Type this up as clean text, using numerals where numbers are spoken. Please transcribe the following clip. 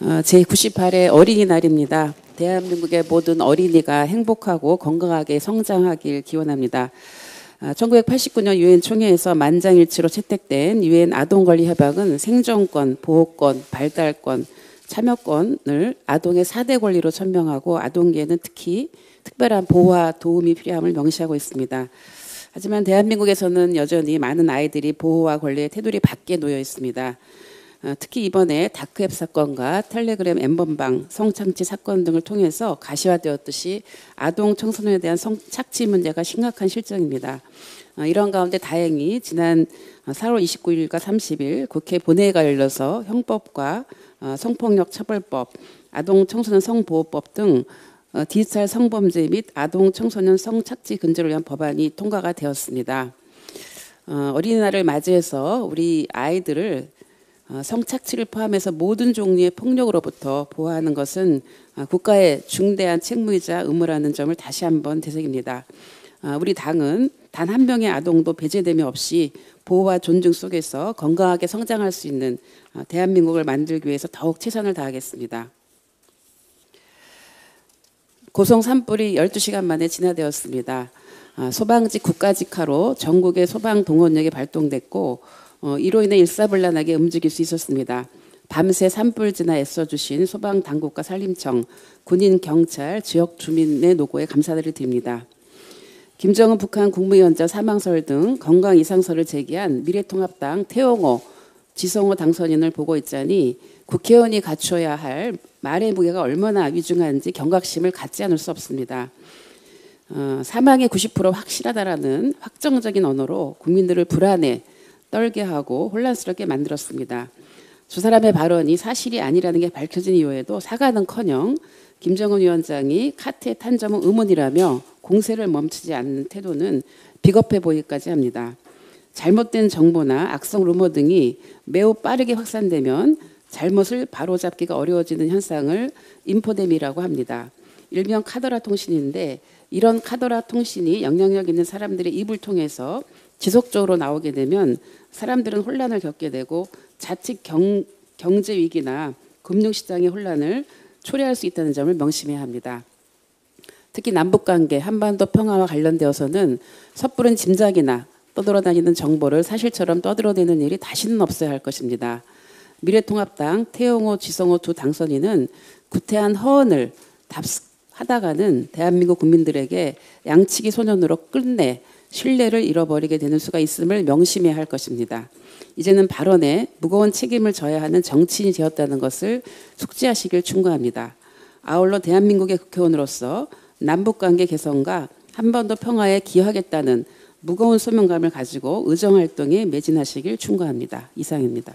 제98회 어린이날입니다. 대한민국의 모든 어린이가 행복하고 건강하게 성장하길 기원합니다. 1989년 유엔 총회에서 만장일치로 채택된 유엔 아동권리협약은 생존권, 보호권, 발달권, 참여권을 아동의 4대 권리로 천명하고 아동계에는 특히 특별한 보호와 도움이 필요함을 명시하고 있습니다. 하지만 대한민국에서는 여전히 많은 아이들이 보호와 권리의 테두리 밖에 놓여 있습니다. 특히 이번에 다크웹 사건과 텔레그램 엠번방, 성착취 사건 등을 통해서 가시화되었듯이 아동 청소년에 대한 성착취 문제가 심각한 실정입니다. 이런 가운데 다행히 지난 4월 29일과 30일 국회 본회의가 열려서 형법과 성폭력 처벌법, 아동 청소년 성보호법 등 디지털 성범죄 및 아동 청소년 성착취 근절을 위한 법안이 통과가 되었습니다. 어린이날을 맞이해서 우리 아이들을 성착취를 포함해서 모든 종류의 폭력으로부터 보호하는 것은 국가의 중대한 책무이자 의무라는 점을 다시 한번 되새깁니다. 우리 당은 단 한 명의 아동도 배제됨이 없이 보호와 존중 속에서 건강하게 성장할 수 있는 대한민국을 만들기 위해서 더욱 최선을 다하겠습니다. 고성 산불이 12시간 만에 진화되었습니다. 소방직 국가직화로 전국의 소방 동원력이 발동됐고 이로 인해 일사불란하게 움직일 수 있었습니다. 밤새 산불 진화 애써주신 소방당국과 산림청, 군인, 경찰, 지역 주민의 노고에 감사를 드립니다. 김정은 북한 국무위원장 사망설 등 건강 이상설을 제기한 미래통합당 태용호, 지성호 당선인을 보고 있자니 국회의원이 갖춰야 할 말의 무게가 얼마나 위중한지 경각심을 갖지 않을 수 없습니다. 사망의 90% 확실하다라는 확정적인 언어로 국민들을 불안해 떨게 하고 혼란스럽게 만들었습니다. 두 사람의 발언이 사실이 아니라는 게 밝혀진 이후에도 사과는커녕 김정은 위원장이 카트에 탄 점은 의문이라며 공세를 멈추지 않는 태도는 비겁해 보이기까지 합니다. 잘못된 정보나 악성 루머 등이 매우 빠르게 확산되면 잘못을 바로잡기가 어려워지는 현상을 인포데미라고 합니다. 일명 카더라 통신인데 이런 카더라 통신이 영향력 있는 사람들의 입을 통해서 지속적으로 나오게 되면 사람들은 혼란을 겪게 되고 자칫 경제 위기나 금융시장의 혼란을 초래할 수 있다는 점을 명심해야 합니다. 특히 남북관계, 한반도 평화와 관련되어서는 섣부른 짐작이나 떠돌아다니는 정보를 사실처럼 떠들어대는 일이 다시는 없어야 할 것입니다. 미래통합당 태용호, 지성호 두 당선인은 구태한 허언을 답습하다가는 대한민국 국민들에게 양치기 소년으로 끝내 신뢰를 잃어버리게 되는 수가 있음을 명심해야 할 것입니다. 이제는 발언에 무거운 책임을 져야 하는 정치인이 되었다는 것을 숙지하시길 충고합니다. 아울러 대한민국의 국회의원으로서 남북관계 개선과 한반도 평화에 기여하겠다는 무거운 소명감을 가지고 의정활동에 매진하시길 충고합니다. 이상입니다.